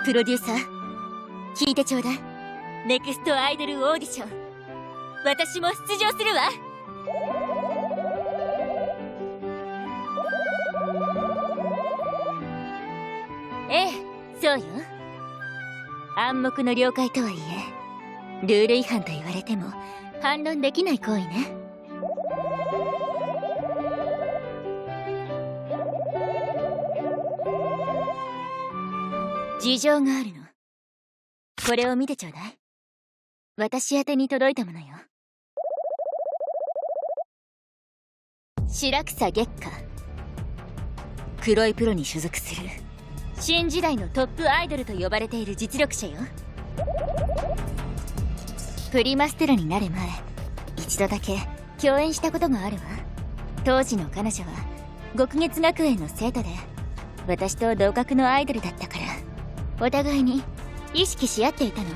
プロデューサー、聞いてちょうだい。ネクストアイドルオーディション、私も出場するわ。ええ、そうよ。暗黙の了解とはいえ、ルール違反と言われても反論できない行為ね。事情があるの。これを見てちょうだい。私宛てに届いたものよ。白草月下、黒いプロに所属する新時代のトップアイドルと呼ばれている実力者よ。プリマステラになる前、一度だけ共演したこともあるわ。当時の彼女は極月学園の生徒で、私と同格のアイドルだったから、お互いに意識し合っていたの。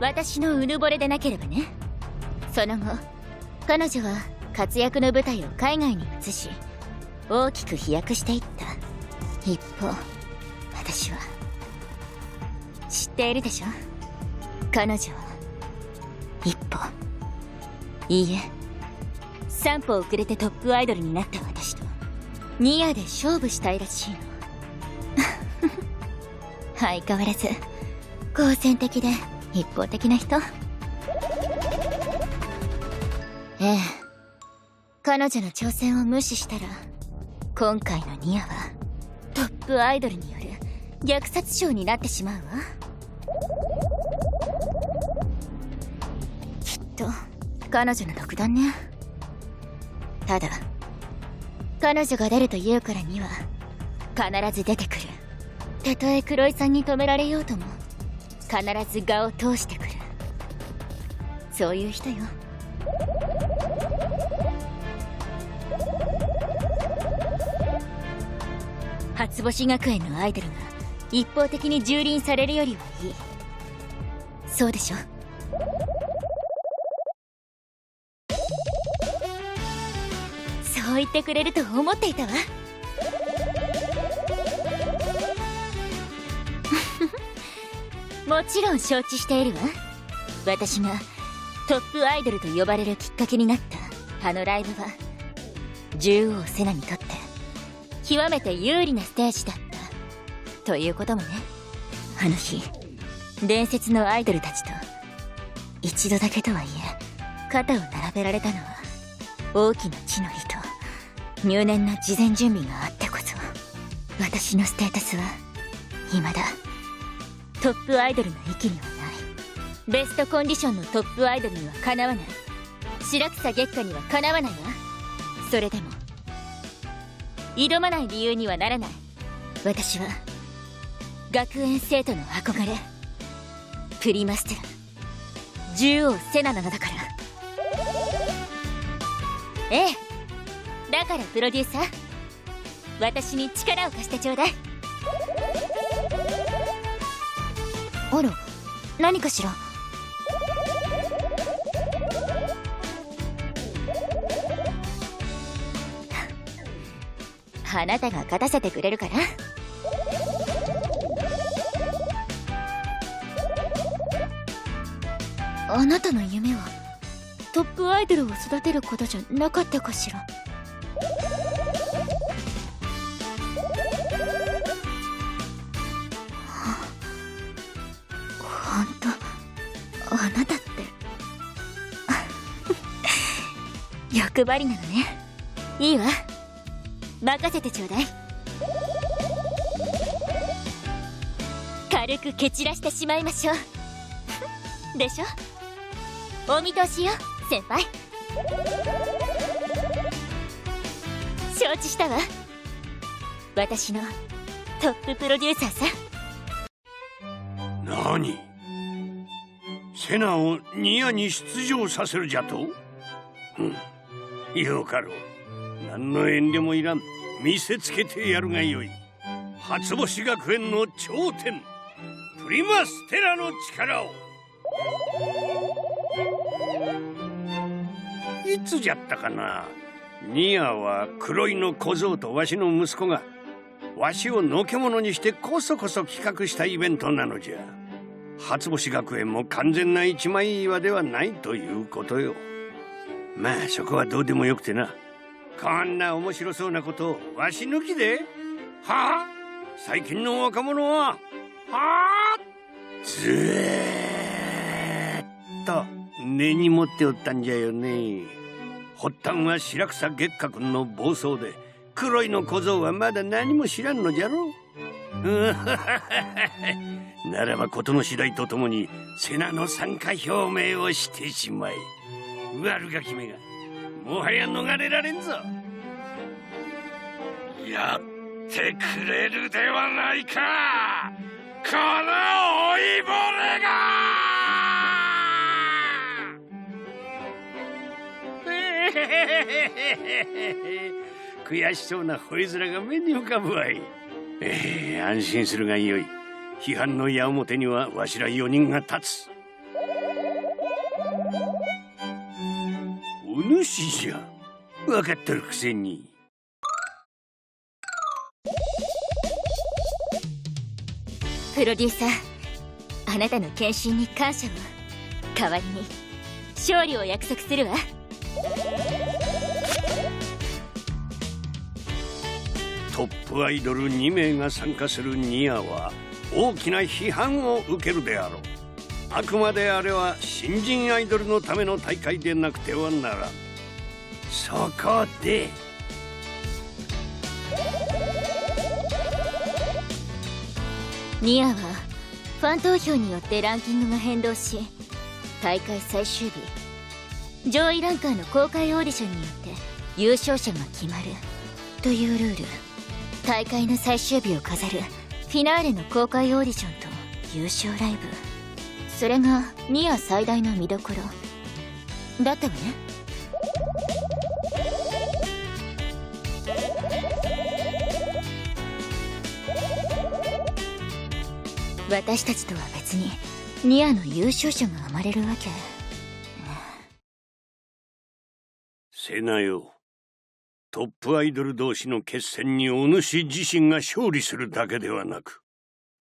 私のうぬぼれでなければね。その後、彼女は活躍の舞台を海外に移し、大きく飛躍していった。一方、私は知っているでしょ。彼女は一歩、いいえ3歩遅れてトップアイドルになった私とニアで勝負したいらしいの。相変わらず好戦的で一方的な人。ええ、彼女の挑戦を無視したら、今回のニアはトップアイドルによる虐殺ショーになってしまうわ。きっと彼女の独断ね。ただ彼女が出るというからには必ず出てくる。たとえ黒井さんに止められようとも必ず我を通してくる。そういう人よ。初星学園のアイドルが一方的に蹂躙されるよりはいい。そうでしょ。そう言ってくれると思っていたわ。もちろん承知しているわ。私がトップアイドルと呼ばれるきっかけになったあのライブは、獣王セナにとって極めて有利なステージだったということもね。あの日、伝説のアイドルたちと一度だけとはいえ肩を並べられたのは、大きな地の利と入念な事前準備があってこそ。私のステータスは未だトップアイドルの域にはない。ベストコンディションのトップアイドルにはかなわない。白草月下にはかなわないわ。それでも挑まない理由にはならない。私は学園生徒の憧れ、プリマステラ獣王セナなのだから。ええ、だからプロデューサー、私に力を貸してちょうだい。あら、何かしら。あなたが勝たせてくれるから。あなたの夢はトップアイドルを育てることじゃなかったかしら。ほんと、あなたって欲張りなのね。いいわ、任せてちょうだい。軽く蹴散らしてしまいましょう。でしょ。お見通しよ、先輩。承知したわ。私のトッププロデューサーさ。何？セナをニアに出場させるじゃと？よかろう。何の遠慮もいらん。見せつけてやるがよい。初星学園の頂点、プリマステラの力を。いつじゃったかな。ニアは黒井の小僧とわしの息子がわしをのけ者にしてこそこそ企画したイベントなのじゃ。初星学園も完全な一枚岩ではないということよ。まあそこはどうでもよくてな。こんな面白そうなことをわし抜きではあ、最近の若者ははあ、ずーっと根に持っておったんじゃよね。発端は白草月下君の暴走で、黒いの小僧はまだ何も知らんのじゃろう。ならば事の次第とともに瀬名の参加表明をしてしまえ。悪ガキめがもはや逃れられんぞ。やってくれるではないか、この老いぼれが悔しそうな吠え面が目に浮かぶわい。安心するがよい。批判の矢面にはわしら4人が立つ。お主じゃ。分かっとるくせに。プロデューサー、あなたの献身に感謝を。代わりに勝利を約束するわ。トップアイドル2名が参加するニアは大きな批判を受けるであろう。あくまであれは新人アイドルのための大会でなくてはならん。そこでニアはファン投票によってランキングが変動し、大会最終日上位ランカーの公開オーディションによって優勝者が決まるというルール。大会の最終日を飾るフィナーレの公開オーディションと優勝ライブ、それがニア最大の見どころだったわね。私たちとは別にニアの優勝者が生まれるわけ。瀬名よ、トップアイドル同士の決戦にお主自身が勝利するだけではなく、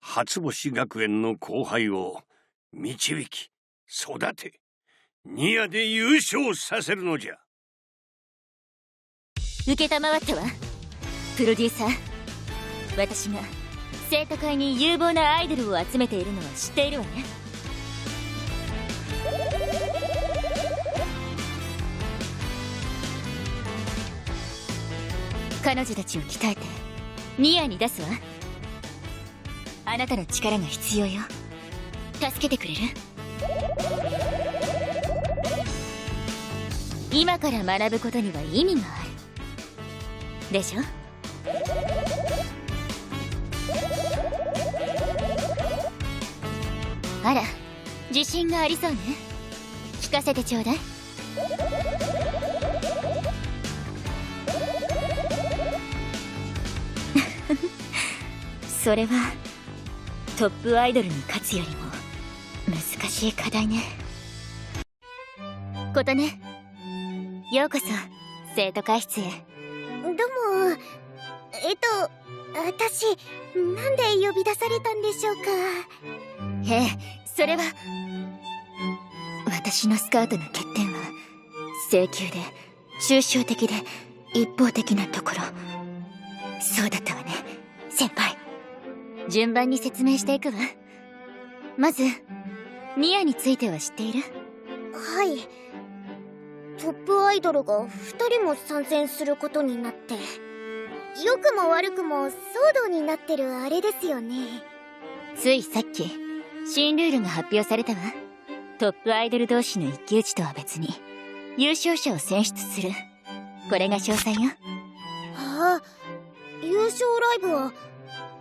初星学園の後輩を導き育てニアで優勝させるのじゃ。承ったわ。プロデューサー、私が生徒会に有望なアイドルを集めているのは知っているわね。彼女たちを鍛えてニアに出すわ。あなたの力が必要よ。助けてくれる？今から学ぶことには意味があるでしょ。あら、自信がありそうね。聞かせてちょうだい。それはトップアイドルに勝つよりも難しい課題ね。琴音、ようこそ生徒会室へ。どうも。私、なんで呼び出されたんでしょうか。それは私のスカウトの欠点は性急で抽象的で一方的なところ。そうだったわね、先輩。順番に説明していくわ。まずニアについては知っている？はい。トップアイドルが2人も参戦することになって、良くも悪くも騒動になってるあれですよね。ついさっき新ルールが発表されたわ。トップアイドル同士の一騎打ちとは別に優勝者を選出する。これが詳細よ。ああ、優勝ライブは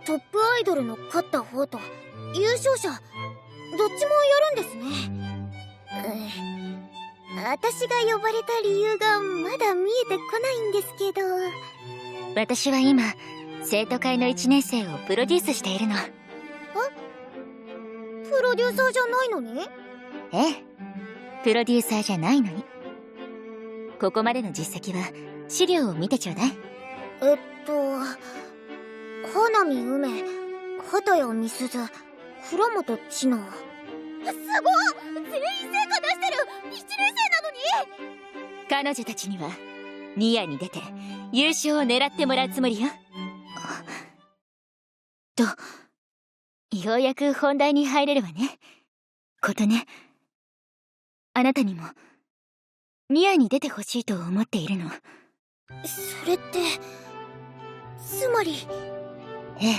トップアイドルの勝った方と優勝者どっちもやるんですね。私が呼ばれた理由がまだ見えてこないんですけど。私は今生徒会の1年生をプロデュースしているの。プロデューサーじゃないのに？ええ、プロデューサーじゃないのに。ここまでの実績は資料を見てちょうだい。花見梅、畑谷美鈴、倉本千奈。すごい、全員成果出してる。1年生なのに。彼女たちにはニアに出て優勝を狙ってもらうつもりよ。ようやく本題に入れるわね。琴音、あなたにもニアに出てほしいと思っているの。それって、つまり。ええ、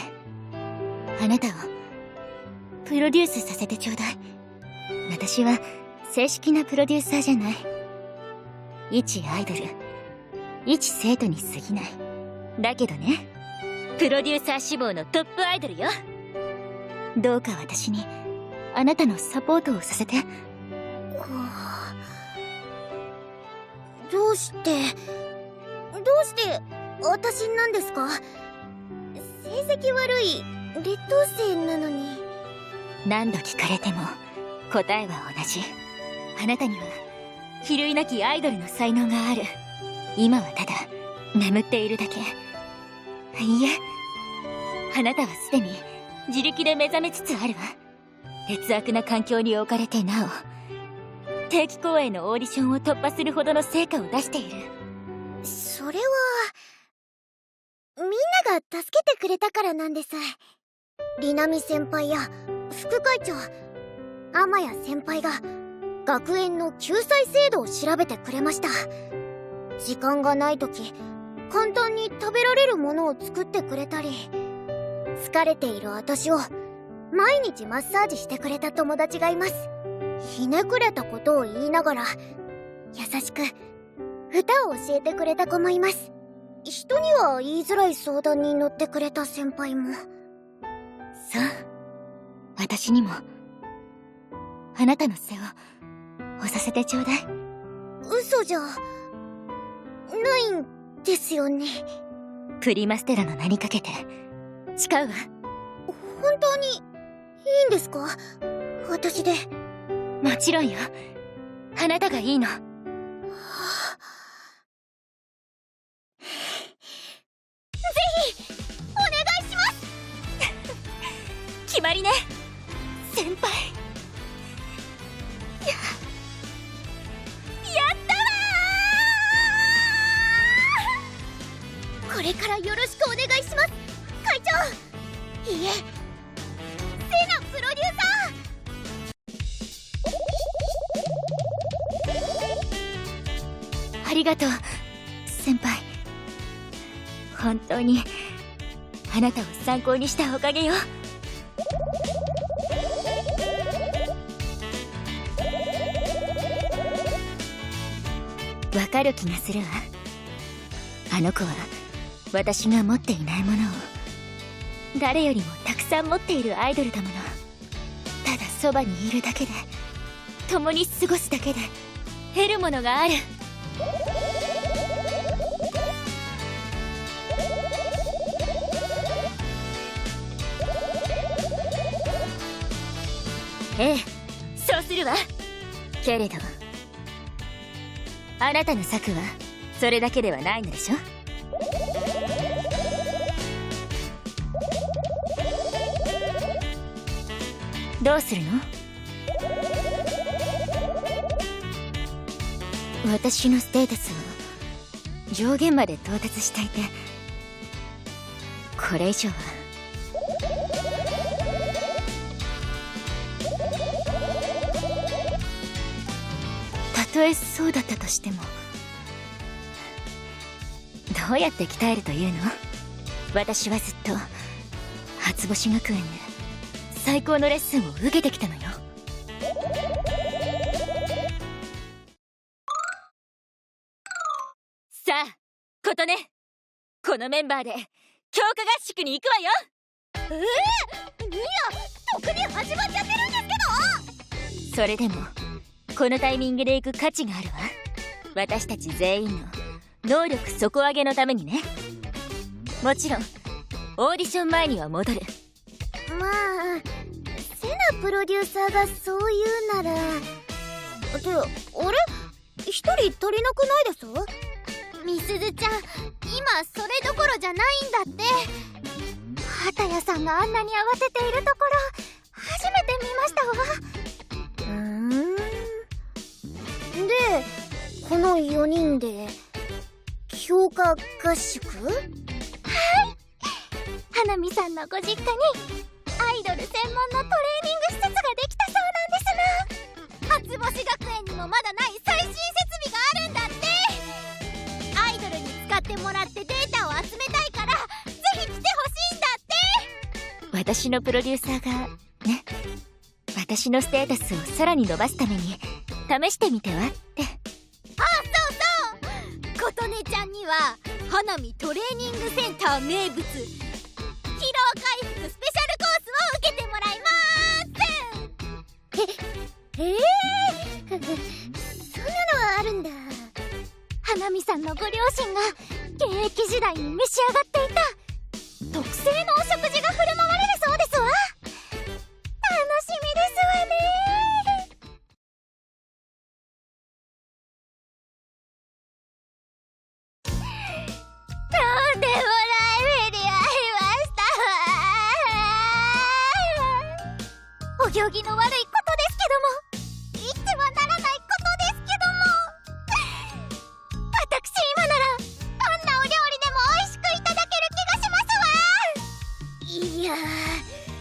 あなたをプロデュースさせてちょうだい。私は正式なプロデューサーじゃない。一アイドル、一生徒に過ぎない。だけどね、プロデューサー志望のトップアイドルよ。どうか私にあなたのサポートをさせて。どうして私なんですか？成績悪い劣等生なのに。何度聞かれても答えは同じ。あなたには比類なきアイドルの才能がある。今はただ眠っているだけ。いいえ、あなたはすでに自力で目覚めつつあるわ。劣悪な環境に置かれてなお定期公演のオーディションを突破するほどの成果を出している。それはみんなが助けてくれたからなんです。りなみ先輩や副会長、天谷先輩が学園の救済制度を調べてくれました。時間がない時、簡単に食べられるものを作ってくれたり、疲れている私を毎日マッサージしてくれた友達がいます。ひねくれたことを言いながら優しく歌を教えてくれた子もいます。人には言いづらい相談に乗ってくれた先輩も。そう、私にもあなたの背を押させてちょうだい。嘘じゃないんですよね。プリマステラの名にかけて誓うわ。本当にいいんですか？私で。もちろんよ。あなたがいいの。ぜひお願いします。決まりね、先輩。やったわこれからよろしくお願いします、会長。いいえ、セナプロデューサー。ありがとう、先輩。本当にあなたを参考にしたおかげよ。わかる気がするわ。あの子は私が持っていないものを誰よりもたくさん持っているアイドルだもの。ただそばにいるだけで、共に過ごすだけで得るものがある。ええ、そうするわ。けれどあなたの策はそれだけではないのでしょ。どうするの？私のステータスは上限まで到達していて、これ以上はたとえそうだったとしても、どうやって鍛えるというの？私はずっと初星学園で最高のレッスンを受けてきたのよ。さあ、琴音、このメンバーで強化合宿に行くわよ。ニア、特に始まっちゃってるんですけど。それでもこのタイミングで行く価値があるわ。私たち全員の能力底上げのためにね。もちろんオーディション前には戻る。まあ、セナプロデューサーがそう言うなら。ってあれ、一人足りなくないです？みすずちゃん、今それどころじゃないんだって。畑谷さんがあんなに慌てているところ初めて見ましたわ。で、この4人で強化合宿？はい、花見さんのご実家にアイドル専門のトレーニング施設ができたそうなんですな。初星学園にもまだない最新設備があるんだって。アイドルに使ってもらってデータを集めたいからぜひ来てほしいんだって。私のプロデューサーがね、私のステータスをさらに伸ばすために試してみてはって。あ、そうそう、琴音ちゃんには花見トレーニングセンター名物疲労回復スペシャルコースを受けてもらいまーす。そんなのはあるんだ。花見さんのご両親が現役時代に召し上がっていた特製のお食事が振る舞われるそうですわ。楽しみですわね。とんでもない目に遭いましたわ。お行儀の悪いことですけども、言ってはならないことですけども、私今ならどんなお料理でも美味しくいただける気がしますわ。いやー、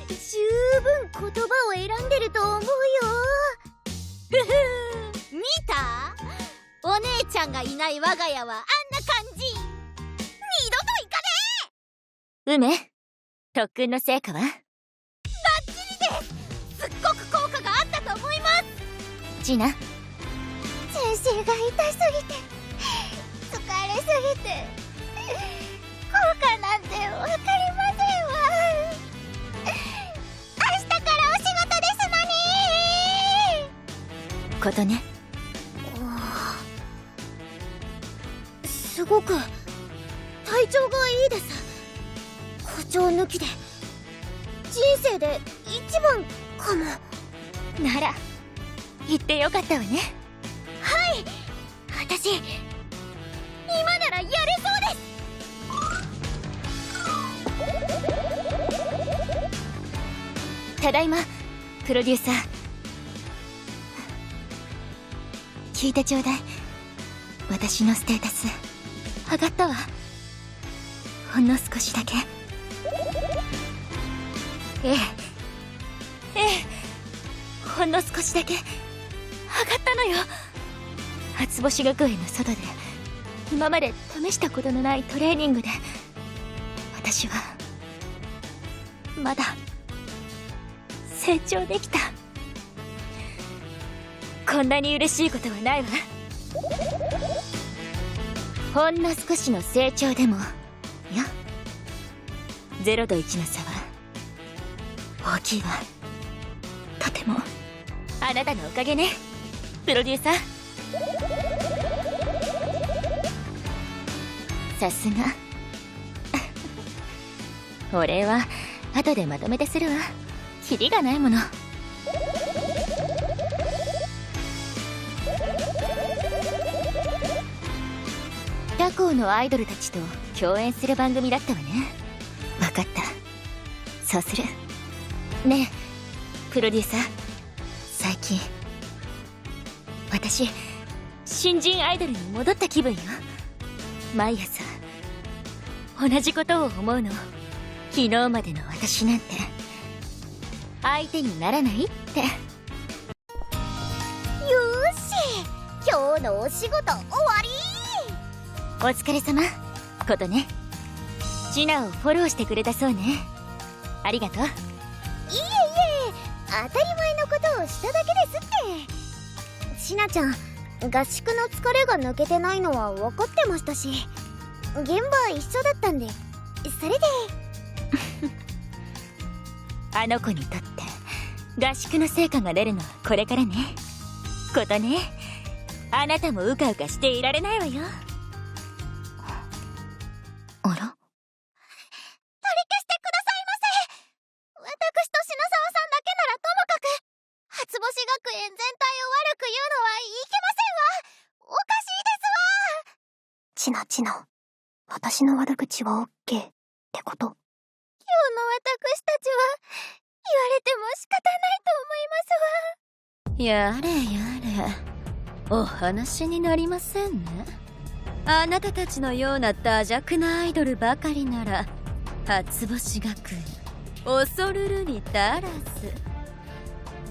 十分言葉を選んでると思うよ。ふふ、見た？お姉ちゃんがいない我が家はあんな感じ。二度と行かね梅、特訓の成果は？え。バッチリです。すっごく効果があったと思います。ジナ、先生が痛すぎて疲れすぎて効果なんてわかりませんわ。明日からお仕事ですのに。ことね。すごく体調がいいです。誇張抜きで人生で一番かも。なら言ってよかったわね。はい、私今ならやれそうです。ただいま、プロデューサー。聞いてちょうだい。私のステータス上がったわ。ほんの少しだけ。ええほんの少しだけ上がったのよ。初星学園の外で今まで試したことのないトレーニングで私はまだ成長できた。こんなに嬉しいことはないわ。ほんの少しの成長でもよ。0と1の差は大きいわ。とてもあなたのおかげね、プロデューサー。さすがお礼は後でまとめてするわ。キリがないもの。他校のアイドルたちと共演する番組だったわね。わかった、そうする。ねえプロデューサー、最近私新人アイドルに戻った気分よ。毎朝同じことを思うの。昨日までの私なんて相手にならないって。よーし、今日のお仕事終わり。お疲れ様。ことね、ジナをフォローしてくれたそうね。ありがとう。いえいえ、当たり前のことをしただけですって。しなちゃん、合宿の疲れが抜けてないのは分かってましたし、現場一緒だったんで、それであの子にとって合宿の成果が出るのはこれからね。ことね、あなたもうかうかしていられないわよ。あら、取り消してくださいませ。私と篠沢さんだけならともかく、初星学園全体を悪く言うのはいけませんわ。おかしいですわ。ちな、私の悪口はオッケーってこと？今日私たちは言われても仕方ないと思いますわ。やれやれ、お話になりませんね。あなたたちのようなダ弱なアイドルばかりなら初星学園恐るるに足らず。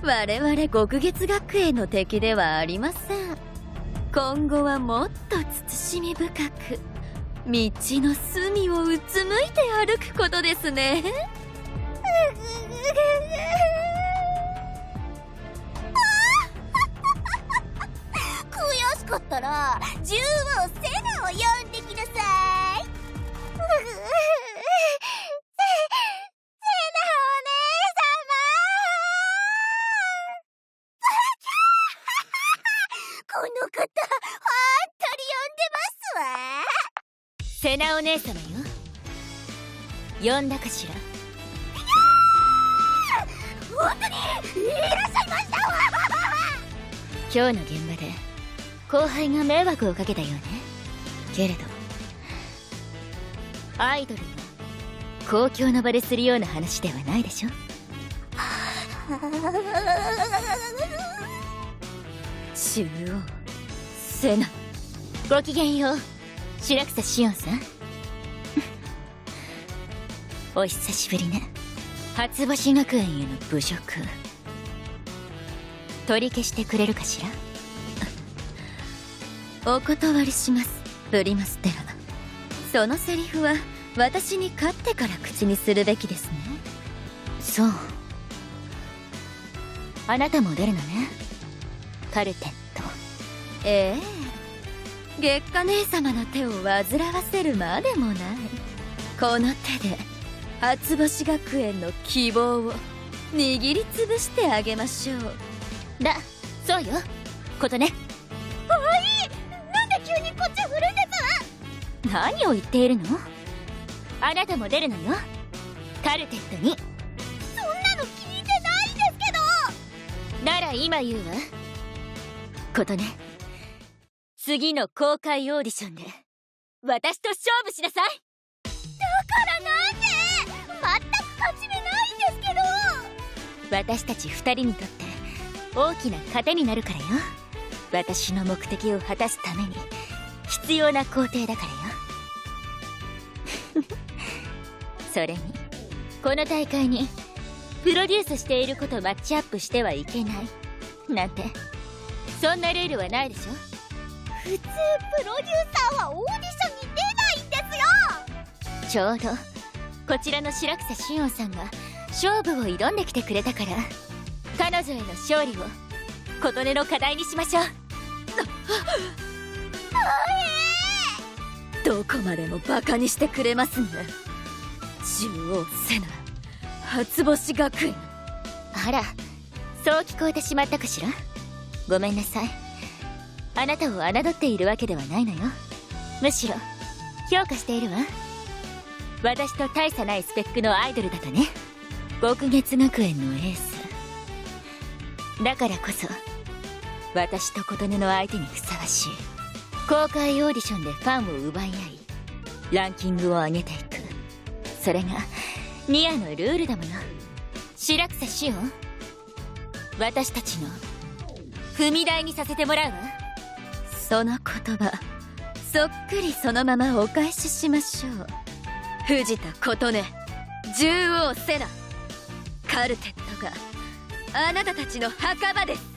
我々極月学園の敵ではありません。今後はもっと慎み深く道の隅をうつむいて歩くことですね。悔しかったら獣王セナを呼んできなさい。セナお姉様この方本当に呼んでますわ。セナお姉様よ。呼んだかしら。本当にいらっしゃいましたわ。今日の現場で後輩が迷惑をかけたよね。けれどアイドルは公共の場でするような話ではないでしょ。中央セナ、ごきげんよう。白草シオンさんお久しぶりね。初星学園への侮辱取り消してくれるかしら。お断りします、プリマステラ。そのセリフは私に勝ってから口にするべきですね。そう、あなたも出るのね、カルテット。ええ、月下姉様の手を煩わせるまでもない。この手で初星学園の希望を握りつぶしてあげましょう。そうよ、ことね。なんで急にこっち振るんです？何を言っているの？あなたも出るのよ、カルテットに。そんなの聞いてないんですけど。なら今言うわ。ことね、次の公開オーディションで私と勝負しなさい。だからなんで？全く勝ち目ないんですけど。私たち二人にとって大きな糧になるからよ。私の目的を果たすために必要な工程だからよそれにこの大会にプロデュースしている子とマッチアップしてはいけないなんて、そんなルールはないでしょ。普通プロデューサーはオーディションに出ないんですよ。ちょうどこちらの白草シオンさんが勝負を挑んできてくれたから、彼女への勝利を琴音の課題にしましょう。どこまでもバカにしてくれますね。獣王セナ、初星学園。あら、そう聞こえてしまったかしら。ごめんなさい。あなたを侮っているわけではないのよ。むしろ評価しているわ。私と大差ないスペックのアイドルだとね。極月学園のエースだからこそ、私と琴音の相手にふさわしい公開オーディションでファンを奪い合いランキングを上げていく、それがニアのルールだもの。白草シオン、私たちの踏み台にさせてもらうわ。その言葉、そっくりそのままお返ししましょう。藤田琴音、獣王セナ、カルテットがあなたたちの墓場です。